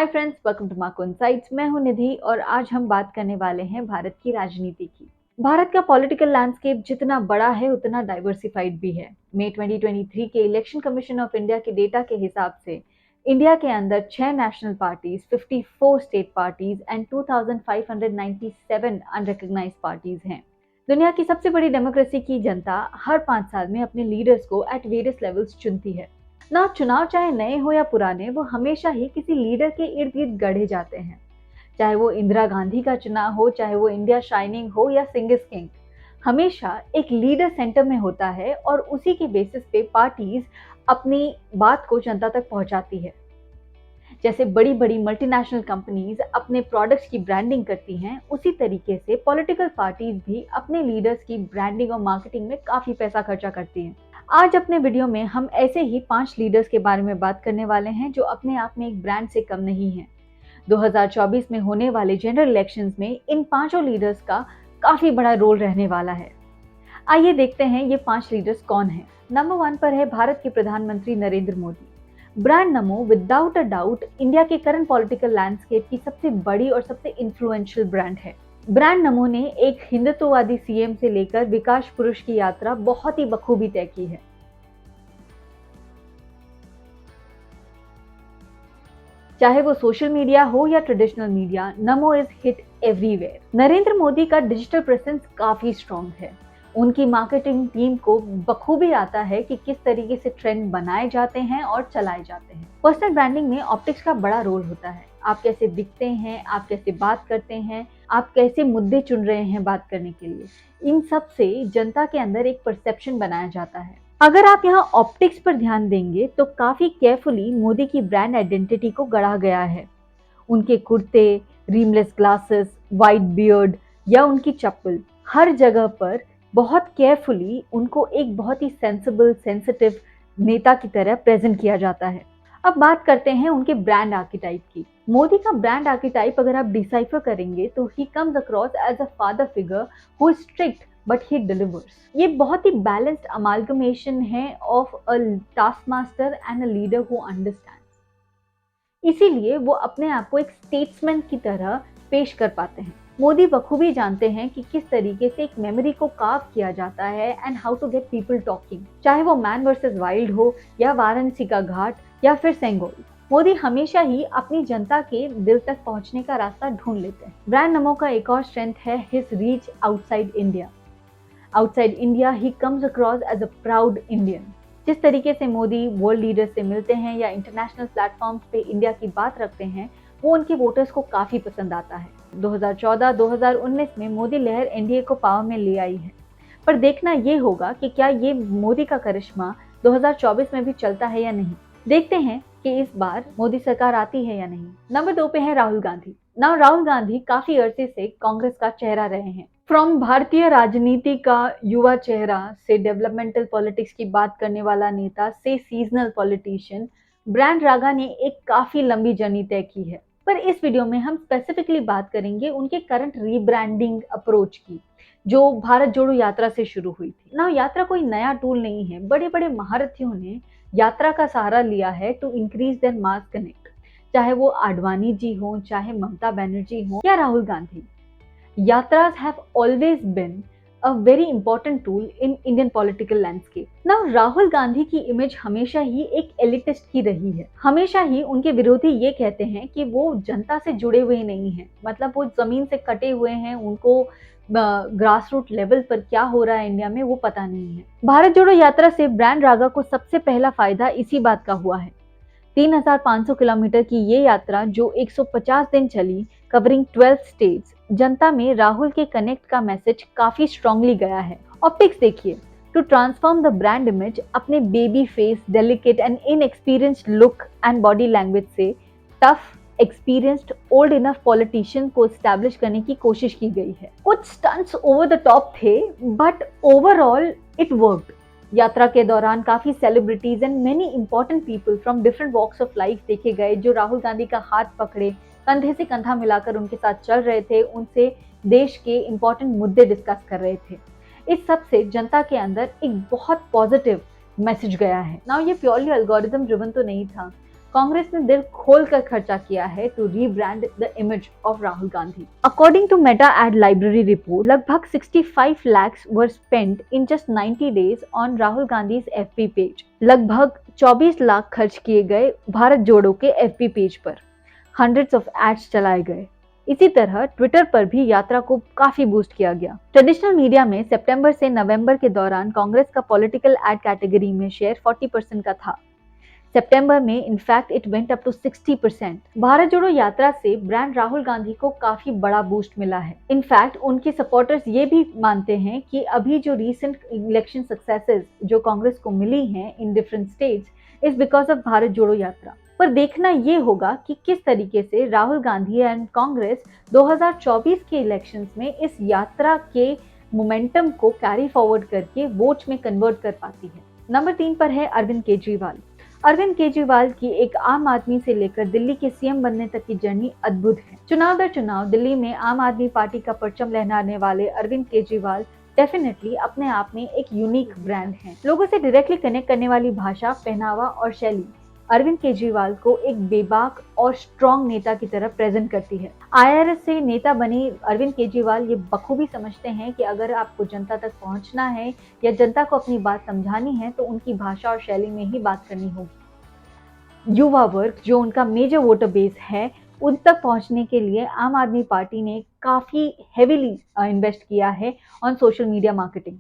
Hi friends, welcome to Marco insights. मैं हूं निधि और आज हम बात करने वाले हैं भारत की राजनीति की। भारत का पॉलिटिकल लैंडस्केप जितना बड़ा है उतना डाइवर्सिफाइड भी है। मई 2023 के इलेक्शन कमीशन ऑफ इंडिया के डेटा के हिसाब से इंडिया के अंदर 6 national parties, 54 state parties and 2597 unrecognised parties हैं। दुनिया की सबसे बड़ी डेमोक्रेसी की जनता हर 5 साल में अपने लीडर्स को एट वेरियस लेवल्स चुनती है। ना चुनाव चाहे नए हो या पुराने, वो हमेशा ही किसी लीडर के इर्द गिर्द गढ़े जाते हैं। चाहे वो इंदिरा गांधी का चुनाव हो, चाहे वो इंडिया शाइनिंग हो या सिंग इज किंग, हमेशा एक लीडर सेंटर में होता है और उसी के बेसिस पे पार्टीज अपनी बात को जनता तक पहुंचाती है। जैसे बड़ी बड़ी मल्टीनेशनल कंपनीज अपने प्रोडक्ट्स की ब्रांडिंग करती हैं, उसी तरीके से पॉलिटिकल पार्टीज भी अपने लीडर्स की ब्रांडिंग और मार्केटिंग में काफी पैसा खर्चा करती हैं। आज अपने वीडियो में हम ऐसे ही 5 लीडर्स के बारे में बात करने वाले हैं जो अपने आप में एक ब्रांड से कम नहीं हैं। 2024 में होने वाले जनरल इलेक्शंस में इन पांचों लीडर्स का काफी बड़ा रोल रहने वाला है। आइए देखते हैं ये 5 लीडर्स कौन हैं। नंबर 1 पर है भारत के प्रधानमंत्री Narendra Modi. Brand NaMo without a doubt India के करंट पॉलिटिकल लैंडस्केप की सबसे बड़ी और सबसे इन्फ्लुएंशियल ब्रांड है। ब्रांड नमो ने एक हिंदुत्ववादी सीएम से लेकर विकास पुरुष की यात्रा बहुत ही बखूबी तय की है। चाहे वो सोशल मीडिया हो या traditional media, NaMo is hit everywhere. Narendra Modi का डिजिटल प्रेजेंस काफी स्ट्रॉन्ग है। उनकी मार्केटिंग टीम को बखूबी आता है कि किस तरीके से ट्रेंड बनाए जाते हैं और चलाए जाते हैं। पर्सनल ब्रांडिंग में ऑप्टिक्स का बड़ा रोल होता है। आप कैसे दिखते हैं, आप कैसे बात करते हैं, आप कैसे मुद्दे चुन रहे हैं बात करने के लिए, इन सब से जनता के अंदर एक परसेप्शन बनाया जाता है। अगर आप यहाँ ऑप्टिक्स पर ध्यान देंगे तो काफी केयरफुली मोदी की ब्रांड आइडेंटिटी को गढ़ा गया है। उनके कुर्ते, रिमलेस ग्लासेस, वाइट बियर्ड या उनकी चप्पल, हर जगह पर बहुत केयरफुली उनको एक बहुत ही सेंसिबल, सेंसिटिव नेता की तरह प्रेजेंट किया जाता है। अब बात करते हैं उनके ब्रांड आर्किटाइप की। मोदी का ब्रांड आर्किटाइप अगर आप डिसाइफर करेंगे तो he comes across as a father figure who is strict but he delivers. ये बहुत ही बैलेंस्ड अमालगमेशन है of a task master and a leader who understands. इसीलिए वो अपने आप को एक स्टेट्समैन की तरह पेश कर पाते हैं। मोदी बखूबी जानते हैं कि किस तरीके से एक मेमोरी को कार्व किया जाता है and how to get people talking. चाहे वो मैन वर्सेस वाइल्ड हो या वाराणसी का घाट या फिर सेंगोल, मोदी हमेशा ही अपनी जनता के दिल तक पहुंचने का रास्ता ढूंढ लेते हैं। ब्रांड नमो का एक और स्ट्रेंथ है his reach outside India. Outside India he comes across as a proud Indian. जिस तरीके से मोदी वर्ल्ड लीडर से मिलते हैं या इंटरनेशनल प्लेटफॉर्म्स पे इंडिया की बात रखते हैं, वो उनके वोटर्स को काफी पसंद आता है। 2014-2019 में मोदी लहर एनडीए को पावर में ले आई है, पर देखना ये होगा कि क्या ये मोदी का करिश्मा 2024 में भी चलता है या नहीं। देखते हैं कि इस बार मोदी सरकार आती है या नहीं। नंबर 2 पे है राहुल गांधी। नाउ राहुल गांधी काफी अरसे से कांग्रेस का चेहरा रहे हैं। फ्रॉम भारतीय राजनीति का युवा चेहरा से डेवलपमेंटल पॉलिटिक्स की बात करने वाला नेता से सीजनल पॉलिटिशियन, ब्रांड रागा ने एक काफी लंबी जर्नी तय की है। पर इस वीडियो में हम स्पेसिफिकली बात करेंगे उनके करंट रीब्रांडिंग अप्रोच की, जो भारत जोड़ो यात्रा से शुरू हुई थी। ना यात्रा कोई नया टूल नहीं है। बड़े बड़े महारथियों ने यात्रा का सहारा लिया है to increase their mass connect. चाहे वो आडवाणी जी हो, चाहे ममता बनर्जी हो या Rahul Gandhi, यात्रास have always been a very important tool in Indian political landscape. Now Rahul Gandhi की इमेज हमेशा ही एक एलिटिस्ट ही रही है। हमेशा ही उनके विरोधी ये कहते हैं कि वो जनता से जुड़े हुए नहीं हैं, मतलब वो जमीन से कटे हुए हैं, उनको ग्रास रूट लेवल पर क्या हो रहा है इंडिया में वो पता नहीं है। भारत जोड़ो यात्रा से ब्रांड रागा को सबसे पहला फायदा इसी बात का हुआ है। 3,500 किलोमीटर की ये यात्रा जो 150 दिन चली, कवरिंग 12 स्टेट्स, जनता में राहुल के कनेक्ट का मैसेज काफी स्ट्रांगली गया है। ऑप्टिक्स देखिए, to transform the brand image अपने baby face, delicate and inexperienced look and body language से tough, experienced, old enough politician को एस्टैब्लिश करने की कोशिश की गई है। कुछ स्टंट्स ओवर द टॉप थे, बट ओवरऑल इट वर्कड। यात्रा के दौरान काफी celebrities and many important people from different walks of life देखे गए, जो राहुल गांधी का हाथ पकड़े कंधे से कंधा मिलाकर उनके साथ चल रहे थे, उनसे देश के इंपॉर्टेंट मुद्दे डिस्कस कर रहे थे। इस सब से जनता के अंदर एक बहुत पॉजिटिव मैसेज गया है। नाउ ये प्योरली एल्गोरिथम ड्रिवन तो नहीं था। कांग्रेस ने दिल खोलकर खर्चा किया है to rebrand the image of Rahul Gandhi. According to meta ad library report, लगभग 65 lakhs were spent in just 90 days on Rahul Gandhi's FB page. लगभग 24 लाख खर्च किए गए भारत जोड़ो के एफबी पेज पर। हंड्रेड्स ऑफ एड्स चलाए गए। इसी तरह ट्विटर पर भी यात्रा को काफी बूस्ट किया गया। ट्रेडिशनल मीडिया में सितंबर से नवंबर के दौरान कांग्रेस का पॉलिटिकल एड कैटेगरी में शेयर 40% का था। सितंबर में in fact it went up to 60%। Bharat Jodo Yatra से ब्रांड राहुल गांधी को काफी बड़ा बूस्ट मिला है। इनफैक्ट उनके सपोर्टर्स ये भी मानते हैं कि अभी जो रीसेंट इलेक्शन सक्सेसेस जो कांग्रेस को मिली हैं in different states is because of Bharat Jodo यात्रा। पर देखना ये होगा कि किस तरीके से राहुल गांधी एंड कांग्रेस 2024 के इलेक्शंस में इस यात्रा के मोमेंटम को कैरी फॉरवर्ड करके वोट्स में कन्वर्ट कर पाती है। नंबर 3 पर है अरविंद केजरीवाल। अरविंद केजरीवाल की एक आम आदमी से लेकर दिल्ली के सीएम बनने तक की जर्नी अद्भुत है। चुनाव दर चुनाव दिल्ली में आम आदमी पार्टी का परचम लहराने वाले अरविंद केजरीवाल डेफिनेटली अपने आप में एक यूनिक ब्रांड है। लोगों से डायरेक्टली कनेक्ट करने वाली भाषा, पहनावा और शैली अरविंद केजरीवाल को एक बेबाक और स्ट्रॉन्ग नेता की तरह प्रेजेंट करती है। आईआरएस से नेता बने अरविंद केजरीवाल ये बखूबी समझते हैं कि अगर आपको जनता तक पहुंचना है या जनता को अपनी बात समझानी है तो उनकी भाषा और शैली में ही बात करनी होगी। युवा वर्ग जो उनका मेजर वोटर बेस है, उन तक पहुंचने के लिए आम आदमी पार्टी ने काफी हेवीली इन्वेस्ट किया है ऑन सोशल मीडिया मार्केटिंग।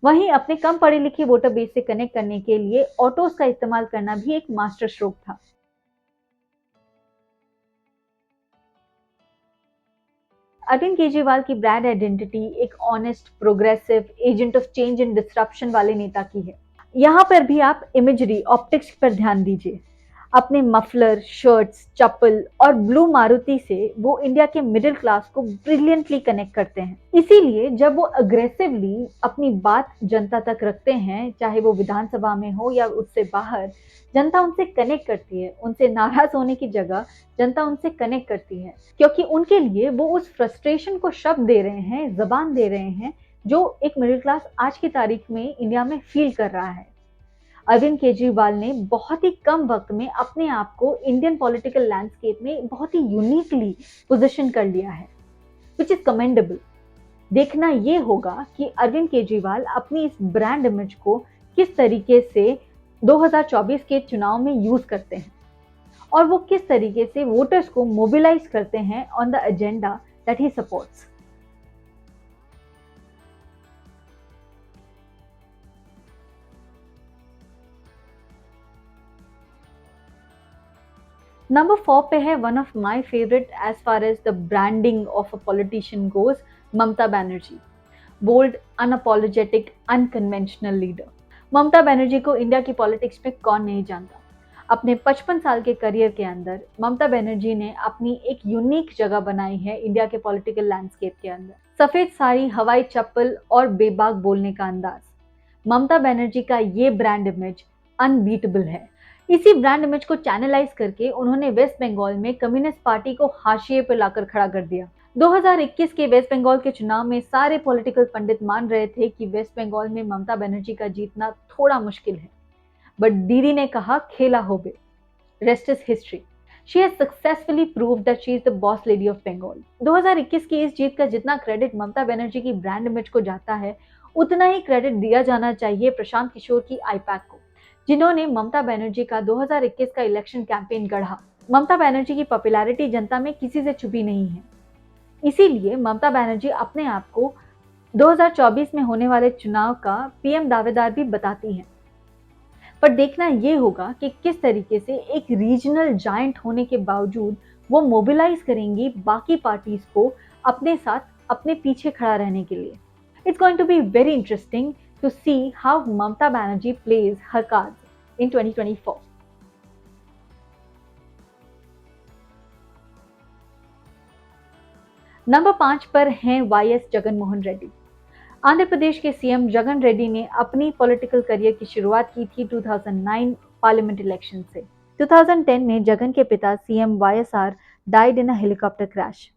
वहीं अपने कम पढ़े लिखे वोटर बेस से कनेक्ट करने के लिए ऑटोस का इस्तेमाल करना भी एक मास्टर स्ट्रोक था। अरविंद केजरीवाल की ब्रांड आइडेंटिटी एक honest, progressive, agent of change and disruption वाले नेता की है। यहाँ पर भी आप इमेजरी, ऑप्टिक्स पर ध्यान दीजिए। अपने मफलर, शर्ट्स, चप्पल और ब्लू मारुति से वो इंडिया के मिडिल क्लास को ब्रिलियंटली कनेक्ट करते हैं। इसीलिए जब वो अग्रेसिवली अपनी बात जनता तक रखते हैं, चाहे वो विधानसभा में हो या उससे बाहर, जनता उनसे कनेक्ट करती है। उनसे नाराज होने की जगह जनता उनसे कनेक्ट करती है, क्योंकि उनके लिए वो उस फ्रस्ट्रेशन को शब्द दे रहे हैं, जबान दे रहे हैं, जो एक मिडिल क्लास आज की तारीख में इंडिया में फील कर रहा है। अरविंद केजरीवाल ने बहुत ही कम वक्त में अपने आप को इंडियन पॉलिटिकल लैंडस्केप में बहुत ही यूनिकली पोजीशन कर लिया है, विच इज कमेंडेबल। देखना ये होगा कि अरविंद केजरीवाल अपनी इस ब्रांड इमेज को किस तरीके से 2024 के चुनाव में यूज करते हैं और वो किस तरीके से वोटर्स को मोबिलाइज करते हैं on the agenda that he supports. Number 4 पे है one of my favourite as far as the branding of a politician goes, Mamata Banerjee. Bold, unapologetic, unconventional leader. Mamata Banerjee को इंडिया की पॉलिटिक्स में कौन नहीं जानता। अपने 55 साल के करियर के अंदर ममता बनर्जी ने अपनी एक यूनिक जगह बनाई है इंडिया के पॉलिटिकल लैंडस्केप के अंदर। सफेद साड़ी, हवाई चप्पल और बेबाक बोलने का अंदाज, ममता बनर्जी का ये ब्रांड इमेज अनबीटेबल है। इसी ब्रांड इमेज को चैनलाइज करके उन्होंने वेस्ट बंगाल में कम्युनिस्ट पार्टी को हाशिए पर लाकर खड़ा कर दिया। 2021 के वेस्ट बंगाल के चुनाव में सारे पॉलिटिकल पंडित मान रहे थे कि वेस्ट बंगाल में ममता बनर्जी का जीतना थोड़ा मुश्किल है, बट दीदी ने कहा खेला होबे। Rest is history. She has successfully proved that she is the boss lady of Bengal. 2021 की इस जीत का जितना क्रेडिट ममता बनर्जी की ब्रांड इमेज को जाता है, उतना ही क्रेडिट दिया जाना चाहिए प्रशांत किशोर की आईपैक को, जिन्होंने ममता बनर्जी का 2021 का इलेक्शन कैंपेन गढ़ा। ममता बनर्जी की पॉपुलैरिटी जनता में किसी से छुपी नहीं है, इसीलिए ममता बनर्जी अपने आप को 2024 में होने वाले चुनाव का पीएम दावेदार भी बताती हैं। पर देखना ये होगा कि किस तरीके से एक रीजनल जायंट होने के बावजूद वो मोबिलाइज करेंगी बाकी पार्टीज को अपने साथ, अपने पीछे खड़ा रहने के लिए। It's going to be very interesting to see how Mamata Banerjee plays her cards in 2024. Number 5 पर हैं वाईएस जगन मोहन रेड्डी। आंध्र प्रदेश के सीएम जगन रेड्डी ने अपनी पॉलिटिकल करियर की शुरुआत की थी 2009 पार्लियामेंट इलेक्शन से। 2010 में जगन के पिता CM YSR died in a helicopter crash.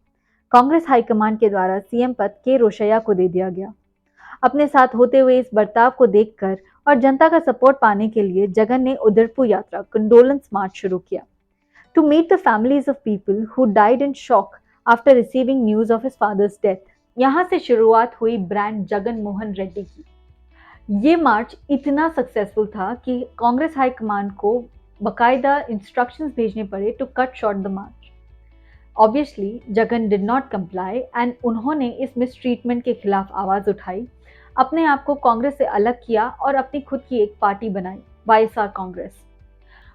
Congress high command के द्वारा सीएम पद के रोशैया को दे दिया गया। अपने साथ होते हुए इस बर्ताव को देखकर और जनता का सपोर्ट पाने के लिए जगन ने उदयपुर यात्रा कंडोलेंस मार्च शुरू किया to meet the families of people who died in shock after receiving news of his father's death. यहाँ से शुरुआत हुई ब्रांड जगन मोहन रेड्डी की। ये मार्च इतना सक्सेसफुल था कि कांग्रेस हाईकमान को बकायदा इंस्ट्रक्शंस भेजने पड़े to cut short the march. Obviously Jagan did not comply and उन्होंने इस मिसट्रीटमेंट के खिलाफ आवाज उठाई, अपने आप को कांग्रेस से अलग किया और अपनी खुद की एक पार्टी बनाई, वाईएसआर कांग्रेस।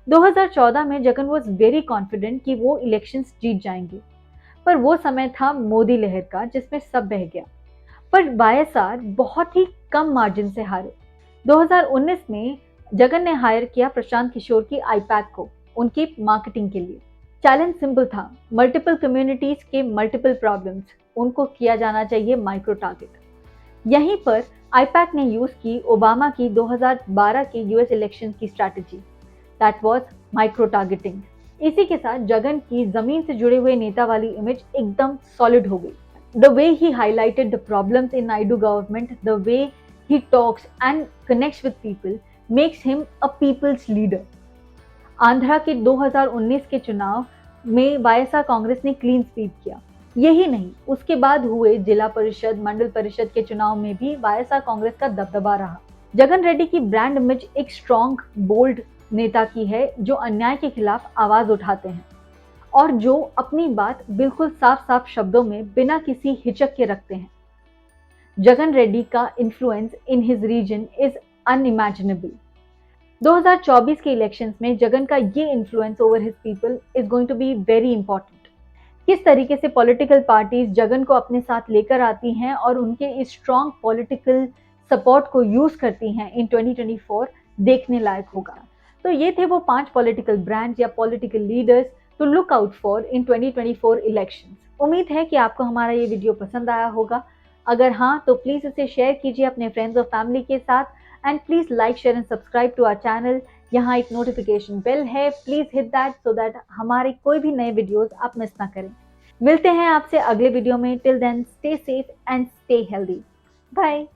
2014 में जगन वॉज वेरी कॉन्फिडेंट कि वो इलेक्शंस जीत जाएंगे, पर वो समय था मोदी लहर का जिसमें सब बह गया। पर वाईएसआर बहुत ही कम मार्जिन से हारे। 2019 में जगन ने हायर किया प्रशांत किशोर की आईपैक को उनकी मार्केटिंग के लिए। चैलेंज सिंपल था, मल्टीपल कम्युनिटीज के मल्टीपल प्रॉब्लम्स, उनको किया जाना चाहिए माइक्रो टारगेट। यहीं पर आईपैक ने यूज की ओबामा की 2012 के यूएस इलेक्शन की strategy, that was micro targeting. इसी के साथ जगन की जमीन से जुड़े हुए नेता वाली इमेज एकदम सॉलिड हो गई। The way he highlighted the problems in Naidu government, the way he talks and connects with people makes him a people's leader. Andhra के 2019 के चुनाव में वाईएसआर कांग्रेस ने क्लीन स्वीप किया। यही नहीं, उसके बाद हुए जिला परिषद, मंडल परिषद के चुनाव में भी वाईएसआर कांग्रेस का दबदबा रहा। जगन रेड्डी की ब्रांड इमेज एक स्ट्रॉन्ग, बोल्ड नेता की है जो अन्याय के खिलाफ आवाज उठाते हैं और जो अपनी बात बिल्कुल साफ साफ शब्दों में बिना किसी हिचक के रखते हैं। जगन रेड्डी का influence in his region is unimaginable. 2024 के इलेक्शंस में जगन का ये influence over his people is going to be very important. किस तरीके से पॉलिटिकल पार्टीज जगन को अपने साथ लेकर आती हैं और उनके इस स्ट्रॉन्ग पॉलिटिकल सपोर्ट को यूज करती हैं इन 2024, देखने लायक होगा। तो ये थे वो 5 पॉलिटिकल ब्रांड्स या political leaders to look out for in 2024 elections. उम्मीद है कि आपको हमारा ये वीडियो पसंद आया होगा। अगर हाँ तो प्लीज इसे शेयर कीजिए अपने फ्रेंड्स और फैमिली के साथ and please like, share and subscribe to our channel. यहाँ एक नोटिफिकेशन बेल है, please hit that so that हमारे कोई भी नए वीडियोस आप मिस ना करें। मिलते हैं आपसे अगले वीडियो में। Till then stay safe and stay healthy. Bye.